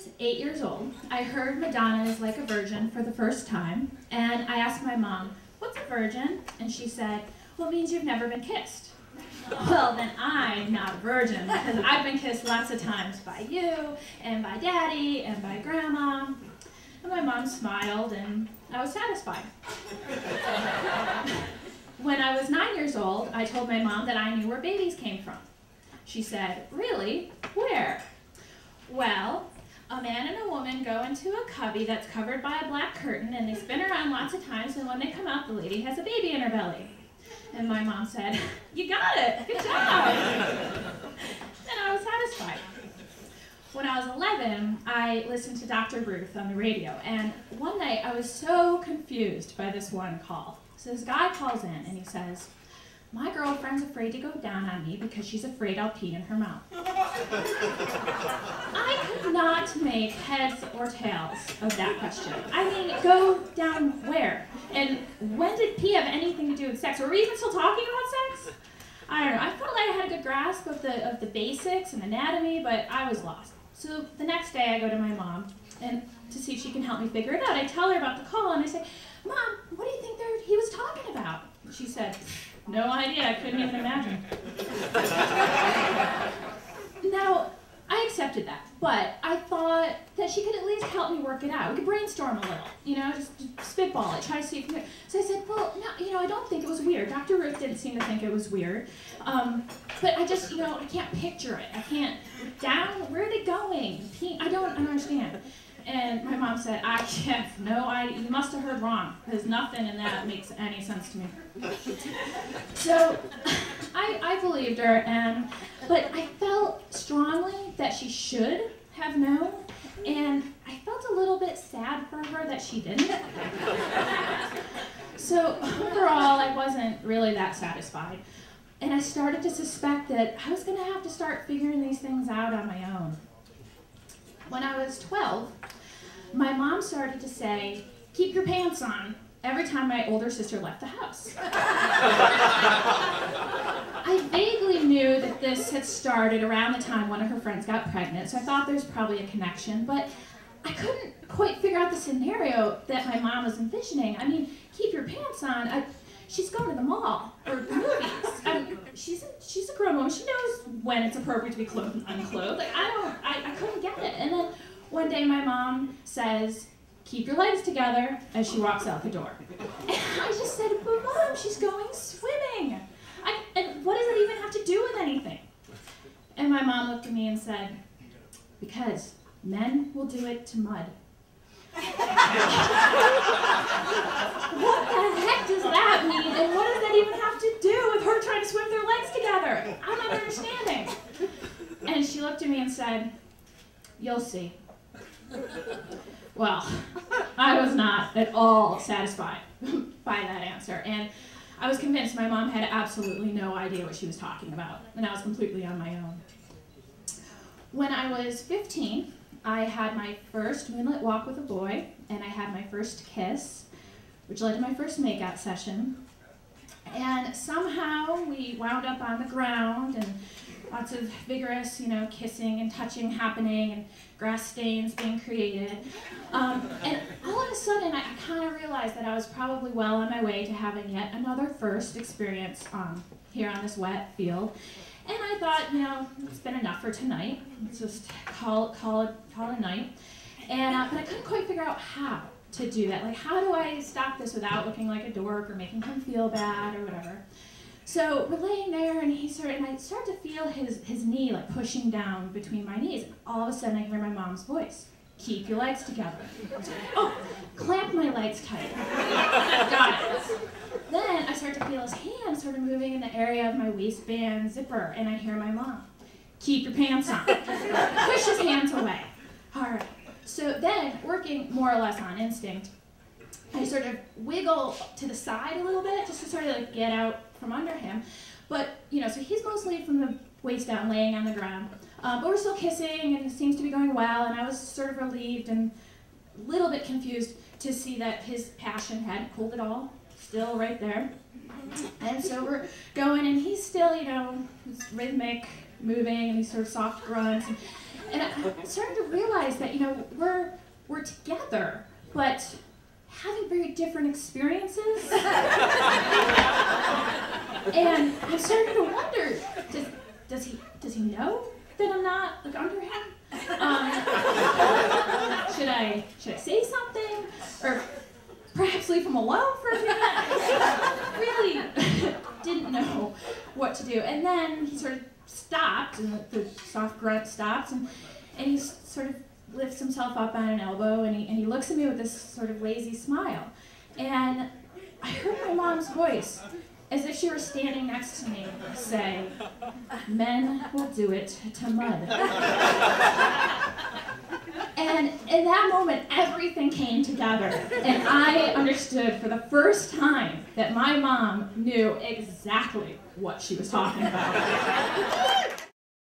was 8 years old, I heard Madonna's Like a Virgin for the first time, and I asked my mom, "What's a virgin?" And she said, "Well, it means you've never been kissed." Well, then I'm not a virgin, because I've been kissed lots of times by you, and by Daddy, and by Grandma. And my mom smiled, and I was satisfied. When I was 9 years old, I told my mom that I knew where babies came from. She said, "Really? Where?" "Well, a man and a woman go into a cubby that's covered by a black curtain, and they spin around lots of times, and when they come out, the lady has a baby in her belly." And my mom said, "You got it, good job." And I was satisfied. When I was 11, I listened to Dr. Ruth on the radio, and one night I was so confused by this one call. So this guy calls in and he says, "My girlfriend's afraid to go down on me because she's afraid I'll pee in her mouth." I could not make heads or tails of that question. I mean, go down where? And when did pee have anything to do with sex? Were we even still talking about sex? I don't know. I felt like I had a good grasp of the basics and anatomy, but I was lost. So the next day I go to my mom and to see if she can help me figure it out. I tell her about the call and I say, "Mom, what do you think he was talking about?" She said, "No idea, I couldn't even imagine." Now, I accepted that, but I thought that she could at least help me work it out. We could brainstorm a little, just spitball it, try to see if we could. So I said, "Well, no, I don't think it was weird." Dr. Ruth didn't seem to think it was weird. But I just, I can't picture it. I can't, down, where are they going? I don't understand. And my mom said, you must have heard wrong, because nothing in that makes any sense to me. So I believed her, but I felt strongly that she should have known, and I felt a little bit sad for her that she didn't. So overall, I wasn't really that satisfied. And I started to suspect that I was going to have to start figuring these things out on my own. When I was 12, my mom started to say, "Keep your pants on," every time my older sister left the house. I vaguely knew that this had started around the time one of her friends got pregnant, so I thought there's probably a connection, but I couldn't quite figure out the scenario that my mom was envisioning. I mean, keep your pants on. She's going to the mall or the movies. She's a grown woman. She knows when it's appropriate to be clothed and unclothed. I couldn't get it. And then one day my mom says, "Keep your legs together," as she walks out the door. And I just said, "But Mom, she's going swimming. And what does it even have to do with anything?" And my mom looked at me and said, "Because men will do it to mud." What the heck does that mean? And what does that even have to do with her trying to swim their legs together? I'm not understanding. And she looked at me and said, "You'll see." Well, I was not at all satisfied by that answer. And I was convinced my mom had absolutely no idea what she was talking about. And I was completely on my own. When I was 15, I had my first moonlit walk with a boy, and I had my first kiss, which led to my first makeout session. And somehow we wound up on the ground, and lots of vigorous, kissing and touching happening, and grass stains being created. And all of a sudden, I kind of realized that I was probably well on my way to having yet another first experience here on this wet field. And I thought, it's been enough for tonight. Let's just call it a night. And but I couldn't quite figure out how to do that. Like, how do I stop this without looking like a dork or making him feel bad or whatever? So we're laying there, and I start to feel his knee like pushing down between my knees. And all of a sudden, I hear my mom's voice. "Keep your legs together." Oh, clamp my legs tight. Got it. Then I start to feel his hand sort of moving in the area of my waistband zipper, and I hear my mom, "Keep your pants on." Push his hands away. All right. So then, working more or less on instinct, I sort of wiggle to the side a little bit just to sort of get out from under him. But, so he's mostly from the waist down, laying on the ground. But we're still kissing, and it seems to be going well, and I was sort of relieved and a little bit confused to see that his passion hadn't cooled at all, still right there. And so we're going, and he's still, rhythmic, moving, and these sort of soft grunts. And I started to realize that, you know, we're together, but having very different experiences. And I started to wonder, does he know that I'm not like under him? Should I say something, or perhaps leave him alone for a few minutes? Really didn't know what to do. And then he sort of stopped, and the soft grunt stopped, and he sort of lifts himself up on an elbow, and he looks at me with this sort of lazy smile. And I heard my mom's voice, as if she were standing next to me, say, "Men will do it to mud." And in that moment, everything came together, and I understood for the first time that my mom knew exactly what she was talking about.